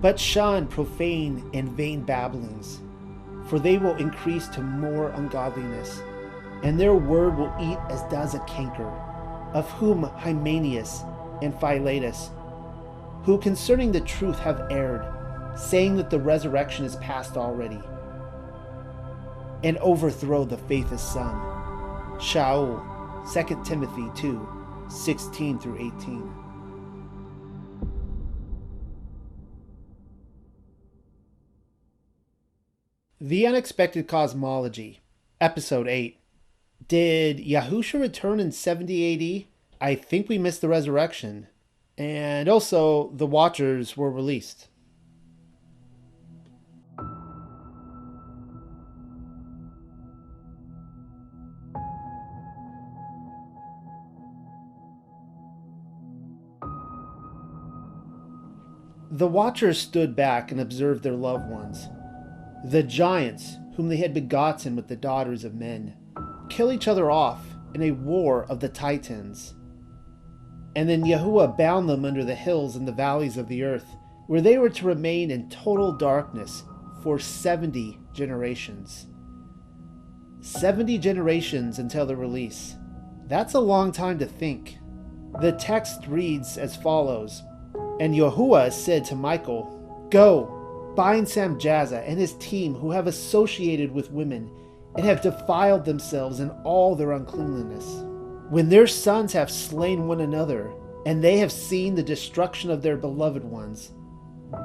But shun profane and vain babblings, for they will increase to more ungodliness, and their word will eat as does a canker, of whom Hymenaeus and Philetus, who concerning the truth have erred, saying that the resurrection is past already, and overthrow the faith of some. Shaul, 2 Timothy 2, 16 through 18. The Unexpected Cosmology, Episode 8. Did Yahusha return in 70 AD? I think we missed the resurrection. And also, the Watchers were released. The Watchers stood back and observed their loved ones, the giants whom they had begotten with the daughters of men, kill each other off in a war of the Titans. And then Yahuah bound them under the hills and the valleys of the earth, where they were to remain in total darkness for 70 generations. 70 generations until the release. That's a long time to think. The text reads as follows: And Yahuah said to Michael, Go, bind Samjaza and his team who have associated with women and have defiled themselves in all their uncleanliness. When their sons have slain one another, and they have seen the destruction of their beloved ones,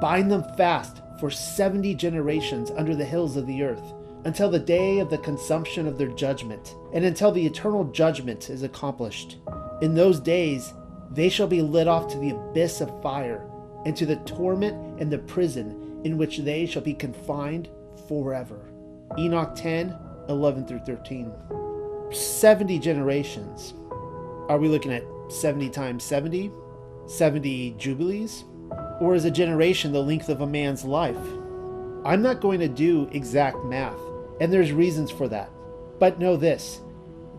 bind them fast for 70 generations under the hills of the earth, until the day of the consumption of their judgment, and until the eternal judgment is accomplished. In those days they shall be led off to the abyss of fire, and to the torment and the prison in which they shall be confined forever. Enoch 10, 11 through 13. 70 generations. Are we looking at 70 times 70? 70 jubilees? Or is a generation the length of a man's life? I'm not going to do exact math, and there's reasons for that. But know this: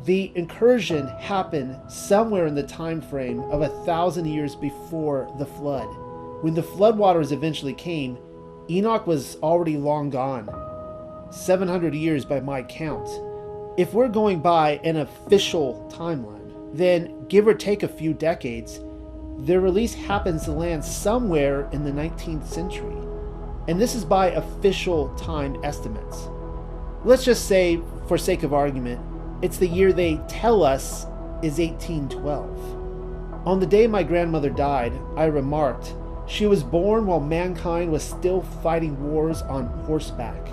the incursion happened somewhere in the time frame of 1,000 years before the flood. When the floodwaters eventually came, Enoch was already long gone. 700 years by my count. If we're going by an official timeline, then give or take a few decades, their release happens to land somewhere in the 19th century. And this is by official time estimates. Let's just say, for sake of argument, it's the year they tell us is 1812. On the day my grandmother died, I remarked, she was born while mankind was still fighting wars on horseback,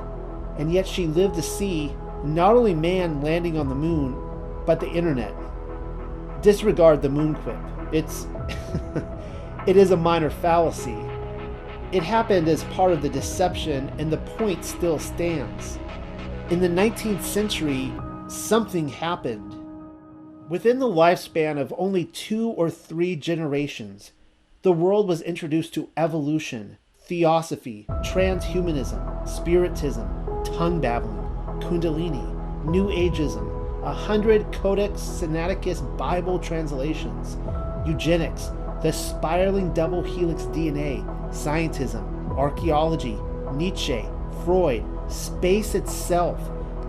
and yet she lived to see not only man landing on the moon, but the internet. Disregard the moon quip. It is a minor fallacy. It happened as part of the deception, and the point still stands. In the 19th century, something happened. Within the lifespan of only 2 or 3 generations, the world was introduced to evolution, theosophy, transhumanism, spiritism, tongue babbling, kundalini, New Ageism, 100 Codex Sinaiticus Bible translations, eugenics, the spiraling double helix DNA, scientism, archaeology, Nietzsche, Freud, space itself,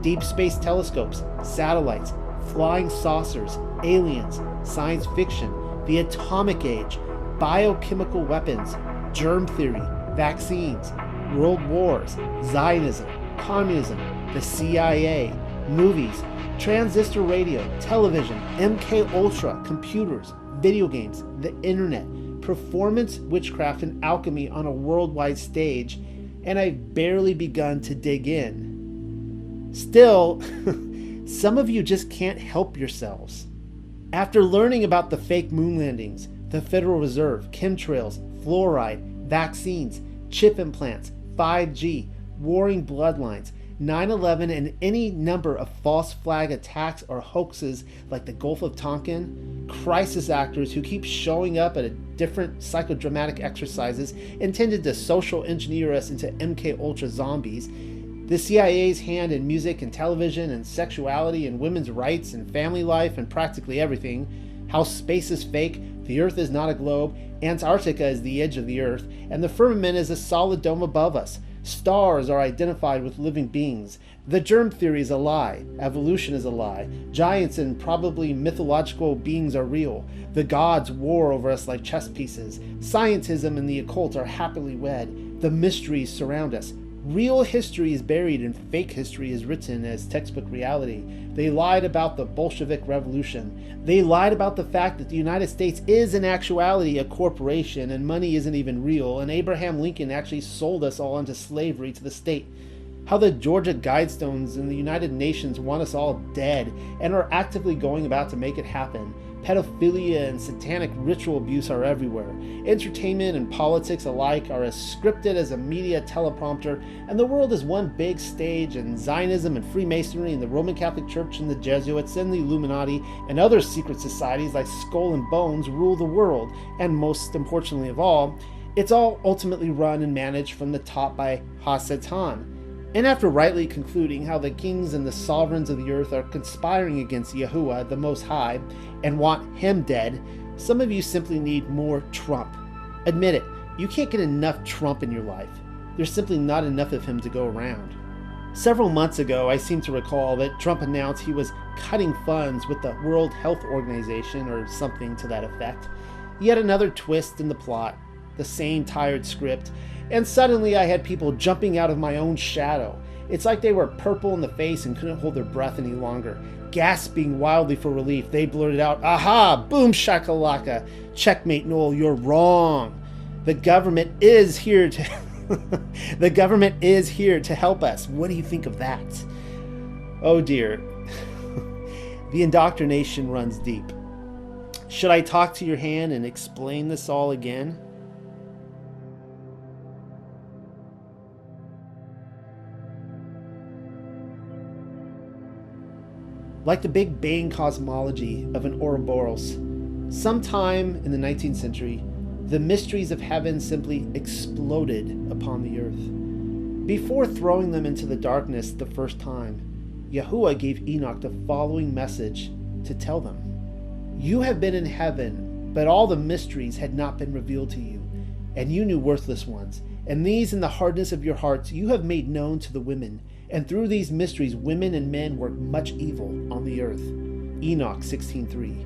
deep space telescopes, satellites, flying saucers, aliens, science fiction, the atomic age, biochemical weapons, germ theory, vaccines, world wars, Zionism, communism, the CIA, movies, transistor radio, television, MK Ultra, computers, video games, the internet, performance, witchcraft, and alchemy on a worldwide stage, and I've barely begun to dig in. Still, some of you just can't help yourselves. After learning about the fake moon landings, the Federal Reserve, chemtrails, fluoride, vaccines, chip implants, 5G, warring bloodlines, 9/11, and any number of false flag attacks or hoaxes like the Gulf of Tonkin, crisis actors who keep showing up at different psychodramatic exercises intended to social engineer us into MK Ultra zombies, the CIA's hand in music and television and sexuality and women's rights and family life and practically everything, how space is fake, The Earth is not a globe, Antarctica is the edge of the Earth, and the firmament is a solid dome above us. Stars are identified with living beings. The germ theory is a lie. Evolution is a lie. Giants and probably mythological beings are real. The gods war over us like chess pieces. Scientism and the occult are happily wed. The mysteries surround us. Real history is buried and fake history is written as textbook reality. They lied about the Bolshevik Revolution. They lied about the fact that the United States is in actuality a corporation and money isn't even real, and Abraham Lincoln actually sold us all into slavery to the state. How the Georgia Guidestones and the United Nations want us all dead and are actively going about to make it happen. Pedophilia and satanic ritual abuse are everywhere. Entertainment and politics alike are as scripted as a media teleprompter, and the world is one big stage, and Zionism and Freemasonry and the Roman Catholic Church and the Jesuits and the Illuminati and other secret societies like Skull and Bones rule the world, and most importantly of all, it's all ultimately run and managed from the top by Ha-Satan. And after rightly concluding how the kings and the sovereigns of the earth are conspiring against Yahuah, the Most-High, and want him dead, some of you simply need more Trump. Admit it, you can't get enough Trump in your life. There's simply not enough of him to go around. Several months ago, I seem to recall that Trump announced he was cutting funds with the World Health Organization or something to that effect. Yet another twist in the plot, the same tired script, and suddenly I had people jumping out of my own shadow. It's like they were purple in the face and couldn't hold their breath any longer. Gasping wildly for relief, they blurted out, "Aha! Boom shakalaka! Checkmate, Noel, you're wrong. The government is here to the government is here to help us. What do you think of that?" Oh dear. The indoctrination runs deep. Should I talk to your hand and explain this all again? Like the Big Bang cosmology of an Ouroboros, sometime in the 19th century, the mysteries of heaven simply exploded upon the earth. Before throwing them into the darkness the first time, Yahuah gave Enoch the following message to tell them. "You have been in heaven, but all the mysteries had not been revealed to you, and you knew worthless ones, and these in the hardness of your hearts you have made known to the women. And through these mysteries, women and men work much evil on the earth." Enoch 16:3.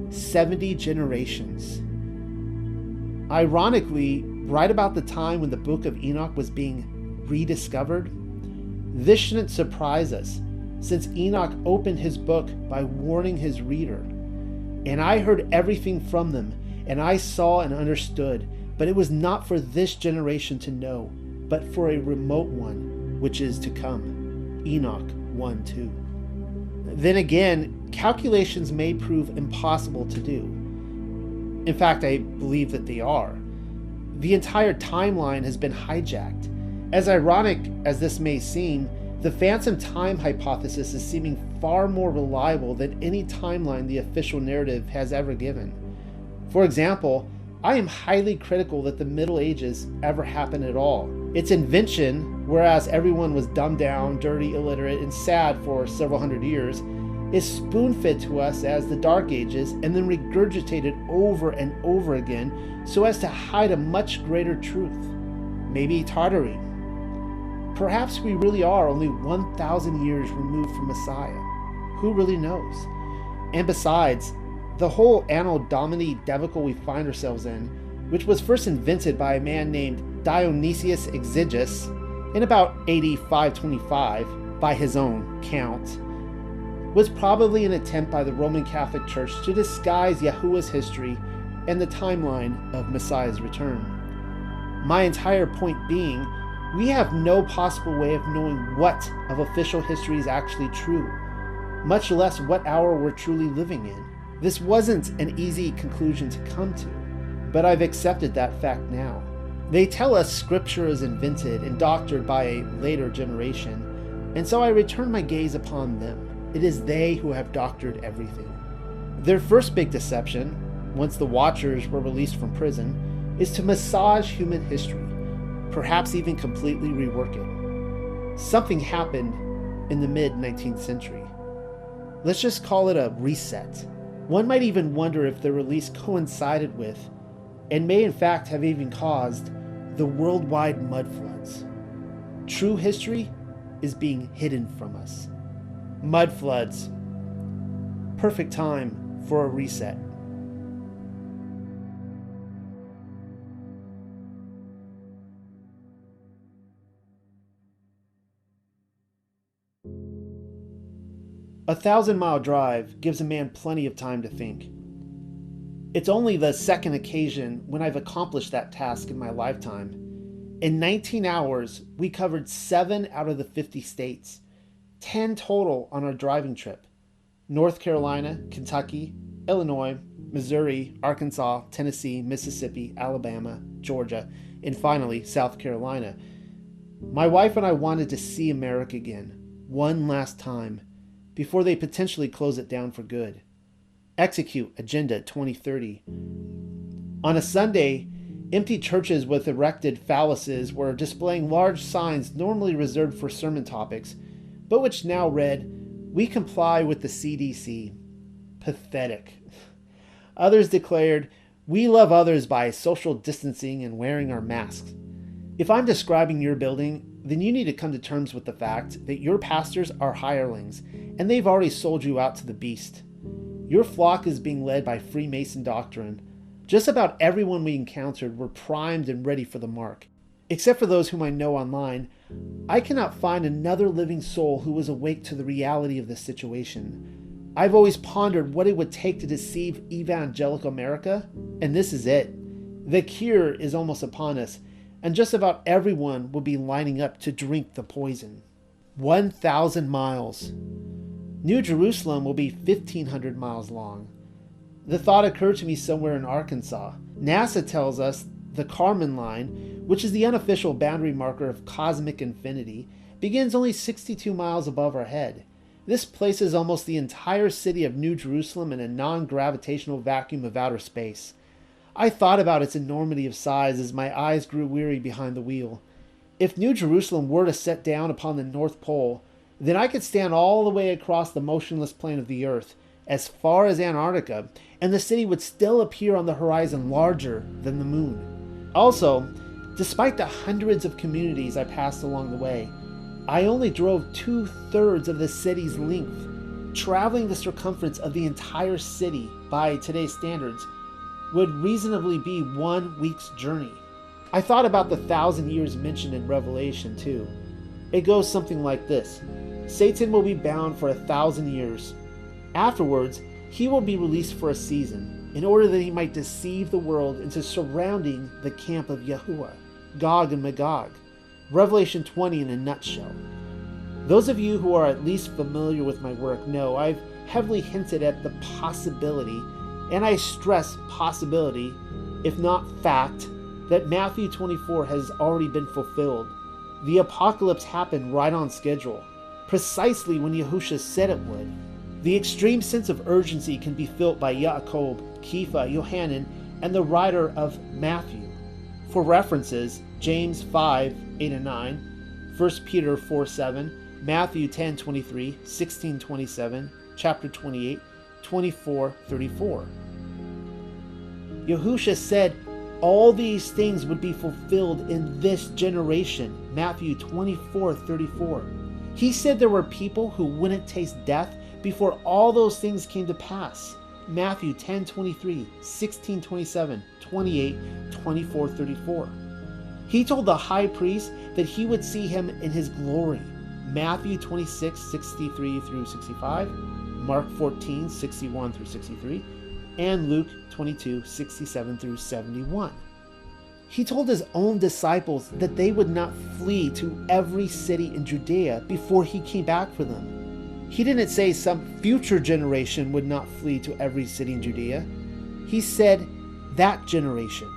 70 generations. Ironically, right about the time when the book of Enoch was being rediscovered, this shouldn't surprise us, since Enoch opened his book by warning his reader. "And I heard everything from them, and I saw and understood, but it was not for this generation to know, but for a remote one, which is to come." Enoch 1:2. Then again, calculations may prove impossible to do. In fact, I believe that they are. The entire timeline has been hijacked. As ironic as this may seem, the phantom time hypothesis is seeming far more reliable than any timeline the official narrative has ever given. For example, I am highly critical that the Middle Ages ever happened at all. Its invention, whereas everyone was dumbed down, dirty, illiterate, and sad for several hundred years, is spoon-fed to us as the Dark Ages and then regurgitated over and over again so as to hide a much greater truth. Maybe Tartary. Perhaps we really are only 1,000 years removed from Messiah. Who really knows? And besides, the whole Anno Domini debacle we find ourselves in, which was first invented by a man named Dionysius Exiguus in about AD 525 by his own count, was probably an attempt by the Roman Catholic Church to disguise Yahuah's history and the timeline of Messiah's return. My entire point being, we have no possible way of knowing what of official history is actually true, much less what hour we're truly living in. This wasn't an easy conclusion to come to, but I've accepted that fact now. They tell us scripture is invented and doctored by a later generation, and so I return my gaze upon them. It is they who have doctored everything. Their first big deception, once the Watchers were released from prison, is to massage human history, perhaps even completely rework it. Something happened in the mid-19th century. Let's just call it a reset. One might even wonder if their release coincided with, and may in fact have even caused, the worldwide mud floods. True history is being hidden from us. Mud floods. Perfect time for a reset. A 1,000-mile drive gives a man plenty of time to think. It's only the second occasion when I've accomplished that task in my lifetime. In 19 hours, we covered 7 out of the 50 states, 10 total on our driving trip. North Carolina, Kentucky, Illinois, Missouri, Arkansas, Tennessee, Mississippi, Alabama, Georgia, and finally, South Carolina. My wife and I wanted to see America again, one last time, before they potentially close it down for good. Execute Agenda 2030. On a Sunday, empty churches with erected phalluses were displaying large signs normally reserved for sermon topics, but which now read, "We comply with the CDC." Pathetic. Others declared, "We love others by social distancing and wearing our masks." If I'm describing your building, then you need to come to terms with the fact that your pastors are hirelings, and they've already sold you out to the beast. Your flock is being led by Freemason doctrine. Just about everyone we encountered were primed and ready for the mark. Except for those whom I know online, I cannot find another living soul who was awake to the reality of this situation. I've always pondered what it would take to deceive evangelical America, and this is it. The cure is almost upon us, and just about everyone will be lining up to drink the poison. 1,000 miles. New Jerusalem will be 1,500 miles long. The thought occurred to me somewhere in Arkansas. NASA tells us the Kármán line, which is the unofficial boundary marker of cosmic infinity, begins only 62 miles above our head. This places almost the entire city of New Jerusalem in a non-gravitational vacuum of outer space. I thought about its enormity of size as my eyes grew weary behind the wheel. If New Jerusalem were to set down upon the North Pole, then I could stand all the way across the motionless plane of the Earth, as far as Antarctica, and the city would still appear on the horizon larger than the moon. Also, despite the hundreds of communities I passed along the way, I only drove 2/3 of the city's length. Traveling the circumference of the entire city by today's standards would reasonably be 1 week's journey. I thought about the 1,000 years mentioned in Revelation too. It goes something like this. Satan will be bound for 1,000 years. Afterwards, he will be released for a season, in order that he might deceive the world into surrounding the camp of Yahuah, Gog and Magog. Revelation 20 in a nutshell. Those of you who are at least familiar with my work know I've heavily hinted at the possibility, and I stress possibility, if not fact, that Matthew 24 has already been fulfilled. The apocalypse happened right on schedule, precisely when Yahusha said it would. The extreme sense of urgency can be felt by Yaakov, Kepha, Yohanan, and the writer of Matthew. For references, James 5:8-9, 1 Peter 4:7, Matthew 10:23, 16:27, chapter 28, 24:34. Yahusha said all these things would be fulfilled in this generation, Matthew 24:34. He said there were people who wouldn't taste death before all those things came to pass, Matthew 10:23, 16:27, 28, 24:34. He told the high priest that he would see him in his glory, Matthew 26:63-65, Mark 14:61-63, and Luke 22:67-71. He told his own disciples that they would not flee to every city in Judea before he came back for them. He didn't say some future generation would not flee to every city in Judea. He said that generation.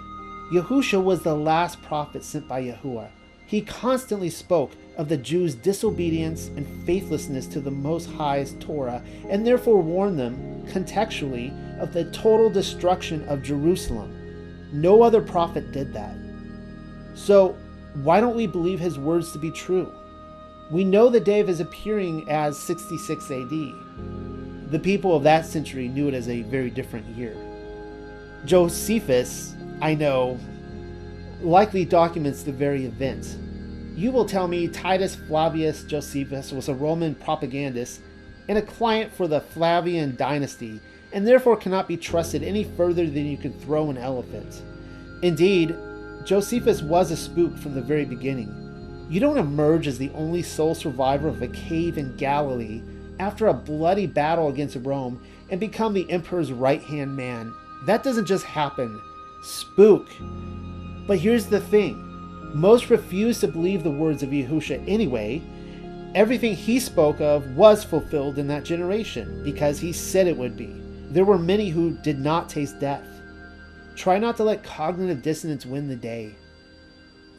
Yahusha was the last prophet sent by Yahuah. He constantly spoke of the Jews' disobedience and faithlessness to the Most-High's Torah, and therefore warned them, contextually, of the total destruction of Jerusalem. No other prophet did that. So, why don't we believe his words to be true? We know the day of his appearing as 66 AD. the people of that century knew it as a very different year. Josephus, I know, likely documents the very event. You will tell me Titus Flavius Josephus was a Roman propagandist and a client for the Flavian dynasty, and therefore cannot be trusted any further than you can throw an elephant. Indeed, Josephus was a spook from the very beginning. You don't emerge as the only sole survivor of a cave in Galilee after a bloody battle against Rome and become the emperor's right-hand man. That doesn't just happen. Spook. But here's the thing. Most refuse to believe the words of Yahusha anyway. Everything he spoke of was fulfilled in that generation because he said it would be. There were many who did not taste death. Try not to let cognitive dissonance win the day.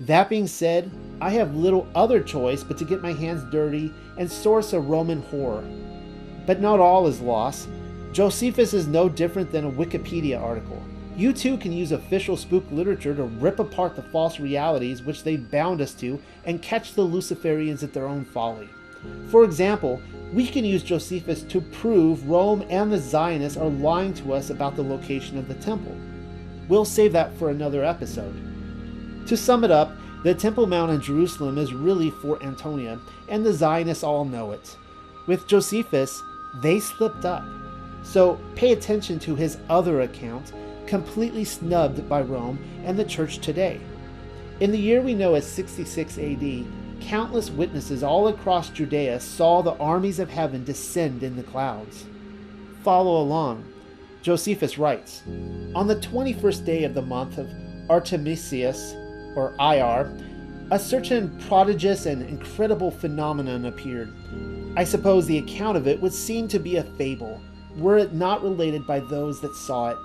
That being said, I have little other choice but to get my hands dirty and source a Roman horror. But not all is lost. Josephus is no different than a Wikipedia article. You too can use official spook literature to rip apart the false realities which they bound us to and catch the Luciferians at their own folly. For example, we can use Josephus to prove Rome and the Zionists are lying to us about the location of the temple. We'll save that for another episode. To sum it up, the Temple Mount in Jerusalem is really Fort Antonia, and the Zionists all know it. With Josephus, they slipped up. So pay attention to his other account, completely snubbed by Rome and the church today. In the year we know as 66 AD, countless witnesses all across Judea saw the armies of heaven descend in the clouds. Follow along. Josephus writes, on the 21st day of the month of Artemisius, or IR, a certain prodigious and incredible phenomenon appeared. I suppose the account of it would seem to be a fable, were it not related by those that saw it,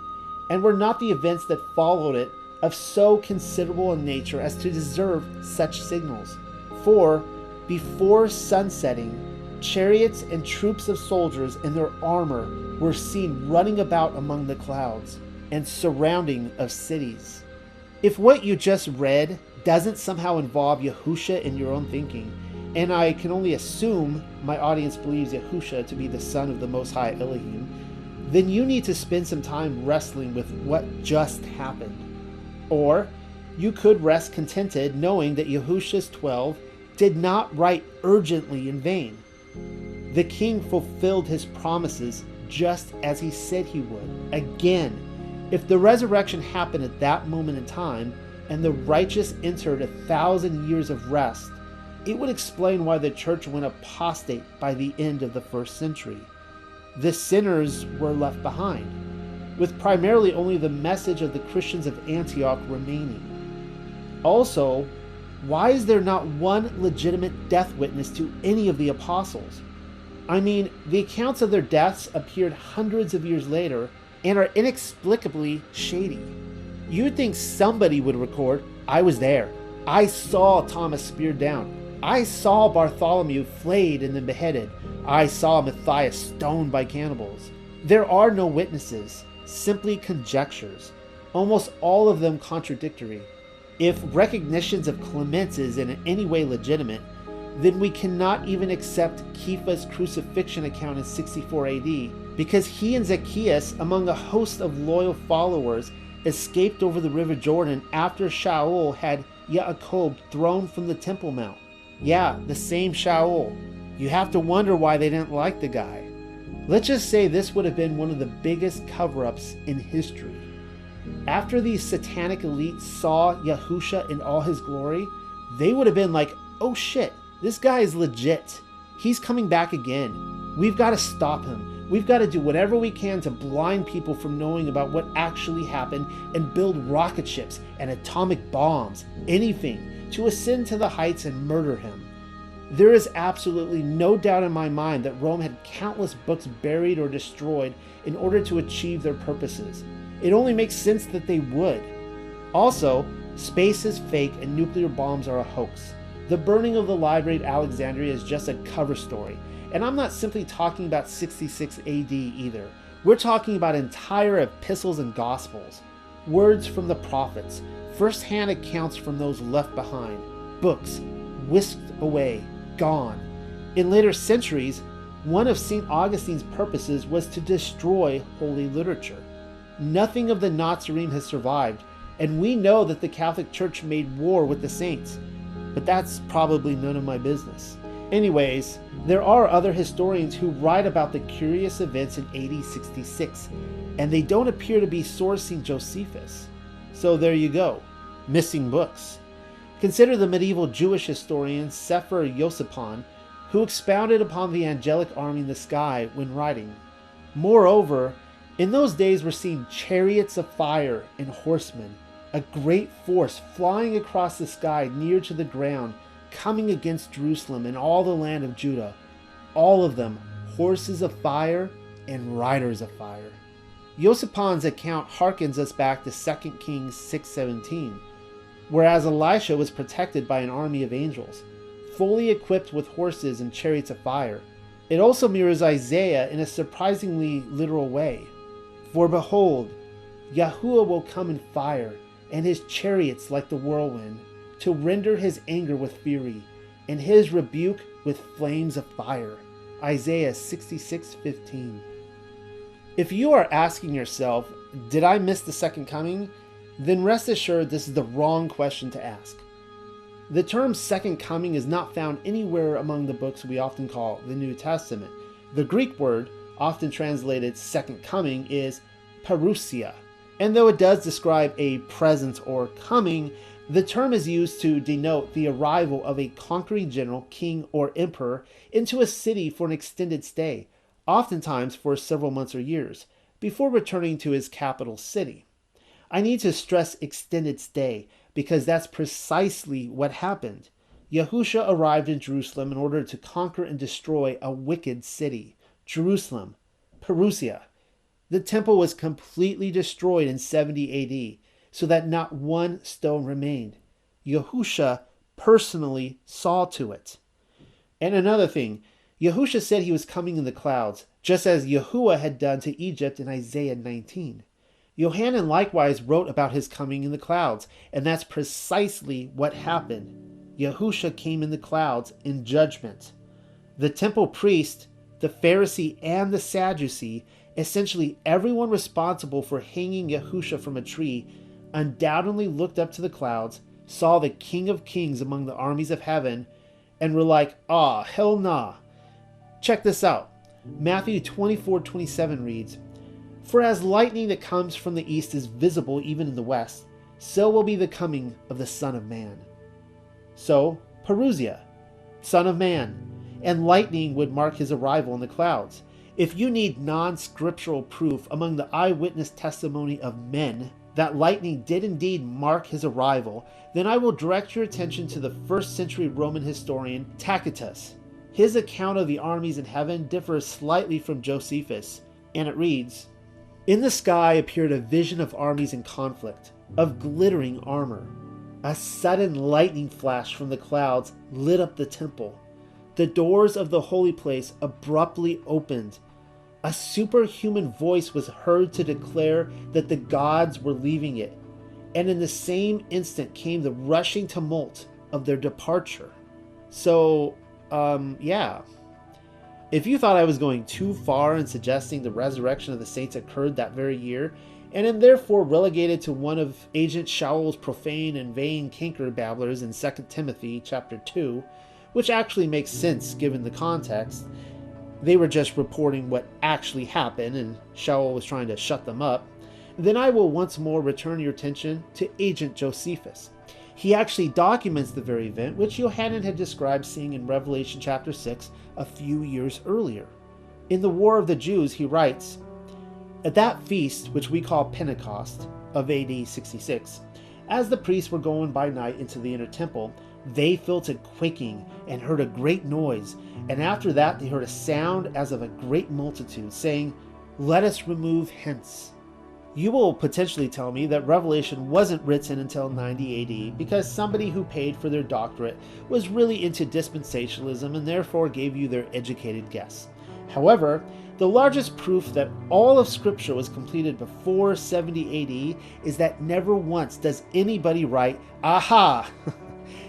and were not the events that followed it of so considerable a nature as to deserve such signals. For, before sunsetting, chariots and troops of soldiers in their armor were seen running about among the clouds, and surrounding of cities. If what you just read doesn't somehow involve Yahusha in your own thinking, and I can only assume my audience believes Yahusha to be the son of the Most-High Elohim, then you need to spend some time wrestling with what just happened. Or you could rest contented knowing that Yahusha's 12 did not write urgently in vain. The king fulfilled his promises just as he said he would. Again, if the resurrection happened at that moment in time, and the righteous entered 1,000 years of rest, it would explain why the church went apostate by the end of the first century. The sinners were left behind, with primarily only the message of the Christians of Antioch remaining. Also, why is there not one legitimate death witness to any of the apostles? I mean, the accounts of their deaths appeared hundreds of years later and are inexplicably shady. You'd think somebody would record, I was there. I saw Thomas speared down. I saw Bartholomew flayed and then beheaded. I saw Matthias stoned by cannibals. There are no witnesses, simply conjectures, almost all of them contradictory. If recognitions of Clements is in any way legitimate, then we cannot even accept Kepha's crucifixion account in 64 AD, because he and Zacchaeus, among a host of loyal followers, escaped over the river Jordan after Shaul had Yaakov thrown from the Temple Mount. Yeah, the same Shaul. You have to wonder why they didn't like the guy. Let's just say this would have been one of the biggest cover-ups in history. After these satanic elites saw Yahusha in all his glory, they would have been like, oh shit, this guy is legit. He's coming back again. We've got to stop him. We've got to do whatever we can to blind people from knowing about what actually happened and build rocket ships and atomic bombs, anything, to ascend to the heights and murder him. There is absolutely no doubt in my mind that Rome had countless books buried or destroyed in order to achieve their purposes. It only makes sense that they would. Also, space is fake and nuclear bombs are a hoax. The burning of the library at Alexandria is just a cover story. And I'm not simply talking about 66 AD either. We're talking about entire epistles and gospels, words from the prophets, first-hand accounts from those left behind, books whisked away, gone. In later centuries, One of St. Augustine's purposes was to destroy holy literature. Nothing of the Nazarene has survived, and we know that the Catholic Church made war with the saints, but that's probably none of my business. Anyways, there are other historians who write about the curious events in AD 66, and they don't appear to be sourcing Josephus. So there you go, missing books. Consider the medieval Jewish historian Sefer Yosipon, who expounded upon the angelic army in the sky when writing. Moreover, in those days were seen chariots of fire and horsemen, a great force flying across the sky near to the ground, coming against Jerusalem and all the land of Judah, all of them horses of fire and riders of fire. Yosipon's account harkens us back to 2 Kings 6:17, whereas Elisha was protected by an army of angels, fully equipped with horses and chariots of fire. It also mirrors Isaiah in a surprisingly literal way. For behold, Yahuah will come in fire, and his chariots like the whirlwind, to render his anger with fury, and his rebuke with flames of fire. Isaiah 66:15. If you are asking yourself, did I miss the second coming? Then rest assured this is the wrong question to ask. The term second coming is not found anywhere among the books we often call the New Testament. The Greek word, often translated second coming, is parousia. And though it does describe a presence or coming, the term is used to denote the arrival of a conquering general, king, or emperor into a city for an extended stay, oftentimes for several months or years, before returning to his capital city. I need to stress extended stay, because that's precisely what happened. Yahusha arrived in Jerusalem in order to conquer and destroy a wicked city, Jerusalem, parousia. The temple was completely destroyed in 70 AD, so that not one stone remained. Yahusha personally saw to it. And another thing, Yahusha said he was coming in the clouds, just as Yahuah had done to Egypt in Isaiah 19. Yohanan likewise wrote about his coming in the clouds, and that's precisely what happened. Yahusha came in the clouds in judgment. The temple priest, the Pharisee, and the Sadducee, essentially everyone responsible for hanging Yahusha from a tree, undoubtedly looked up to the clouds, saw the King of Kings among the armies of heaven, and were like, "Ah, hell nah." Check this out. Matthew 24:27 reads, "For as lightning that comes from the east is visible even in the west, so will be the coming of the Son of Man." So, parousia, Son of Man, and lightning would mark his arrival in the clouds. If you need non-scriptural proof among the eyewitness testimony of men that lightning did indeed mark his arrival, then I will direct your attention to the 1st century Roman historian Tacitus. His account of the armies in heaven differs slightly from Josephus, and it reads, "In the sky appeared a vision of armies in conflict, of glittering armor. A sudden lightning flash from the clouds lit up the temple. The doors of the holy place abruptly opened. A superhuman voice was heard to declare that the gods were leaving it, and in the same instant came the rushing tumult of their departure." So, yeah. If you thought I was going too far in suggesting the resurrection of the saints occurred that very year, and am therefore relegated to one of Agent Shaul's profane and vain canker babblers in 2 Timothy chapter 2, which actually makes sense given the context, they were just reporting what actually happened and Shaul was trying to shut them up, then I will once more return your attention to Agent Josephus. He actually documents the very event which Yohanan had described seeing in Revelation chapter 6 a few years earlier. In the War of the Jews, he writes, "At that feast, which we call Pentecost, of AD 66, as the priests were going by night into the inner temple, they felt a quaking and heard a great noise, and after that they heard a sound as of a great multitude, saying, 'Let us remove hence.'" You will potentially tell me that Revelation wasn't written until 90 AD because somebody who paid for their doctorate was really into dispensationalism and therefore gave you their educated guess. However, the largest proof that all of Scripture was completed before 70 AD is that never once does anybody write, "Aha!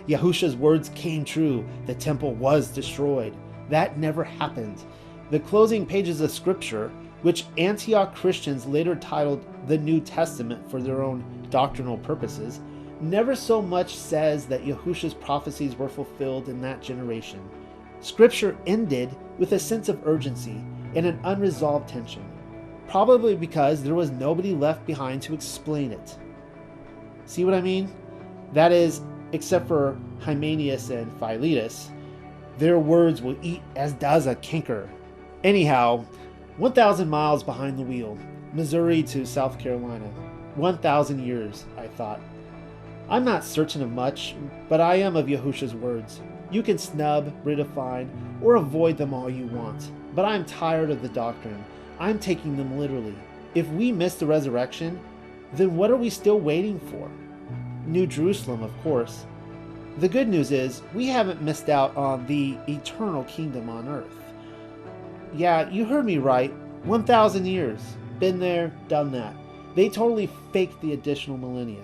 Yahusha's words came true, the temple was destroyed." That never happened. The closing pages of Scripture, which Antioch Christians later titled the New Testament for their own doctrinal purposes, never so much says that Yahusha's prophecies were fulfilled in that generation. Scripture ended with a sense of urgency and an unresolved tension, probably because there was nobody left behind to explain it. See what I mean? That is, except for Hymenaeus and Philetus, their words will eat as does a canker. Anyhow, 1,000 miles behind the wheel, Missouri to South Carolina. 1,000 years, I thought. I'm not certain of much, but I am of Yahusha's words. You can snub, redefine, or avoid them all you want, but I'm tired of the doctrine. I'm taking them literally. If we miss the resurrection, then what are we still waiting for? New Jerusalem, of course. The good news is, we haven't missed out on the eternal kingdom on earth. Yeah, you heard me right. 1,000 years. Been there, done that. They totally faked the additional millennia.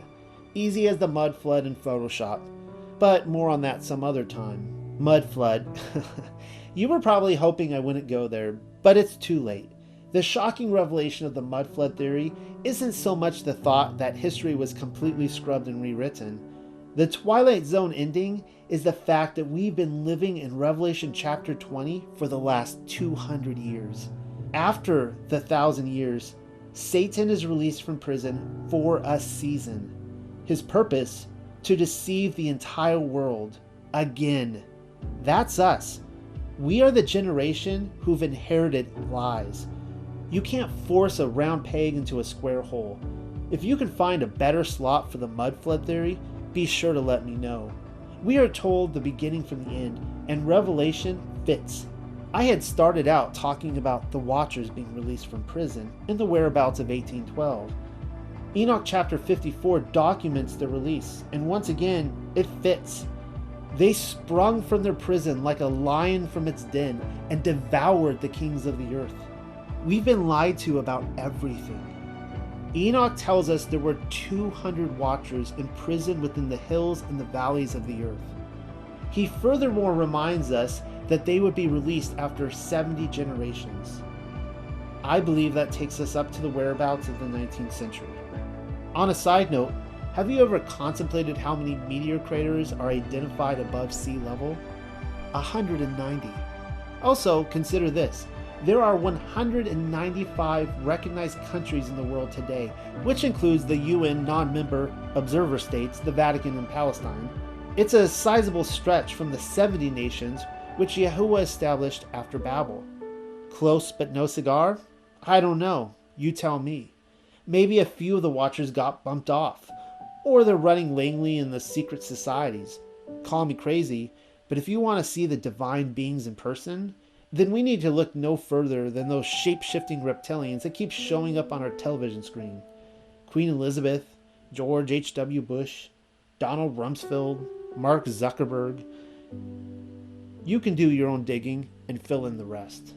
Easy as the mud flood in Photoshop. But more on that some other time. Mud flood. You were probably hoping I wouldn't go there, but it's too late. The shocking revelation of the mud flood theory isn't so much the thought that history was completely scrubbed and rewritten. The Twilight Zone ending is the fact that we've been living in Revelation chapter 20 for the last 200 years. After the 1,000 years, Satan is released from prison for a season. His purpose? To deceive the entire world. Again. That's us. We are the generation who've inherited lies. You can't force a round peg into a square hole. If you can find a better slot for the mud flood theory, be sure to let me know. We are told the beginning from the end, and Revelation fits. I had started out talking about the Watchers being released from prison and the whereabouts of 1812. Enoch chapter 54 documents the release, and once again, it fits. They sprung from their prison like a lion from its den and devoured the kings of the earth. We've been lied to about everything. Enoch tells us there were 200 watchers imprisoned within the hills and the valleys of the earth. He furthermore reminds us that they would be released after 70 generations. I believe that takes us up to the whereabouts of the 19th century. On a side note, have you ever contemplated how many meteor craters are identified above sea level? 190. Also, consider this. There are 195 recognized countries in the world today, which includes the UN non-member observer states, the Vatican and Palestine. It's a sizable stretch from the 70 nations which Yahuah established after Babel. Close but no cigar? I don't know. You tell me. Maybe a few of the watchers got bumped off, or they're running lamely in the secret societies. Call me crazy, but if you want to see the divine beings in person, then we need to look no further than those shape-shifting reptilians that keep showing up on our television screen. Queen Elizabeth, George H.W. Bush, Donald Rumsfeld, Mark Zuckerberg. You can do your own digging and fill in the rest.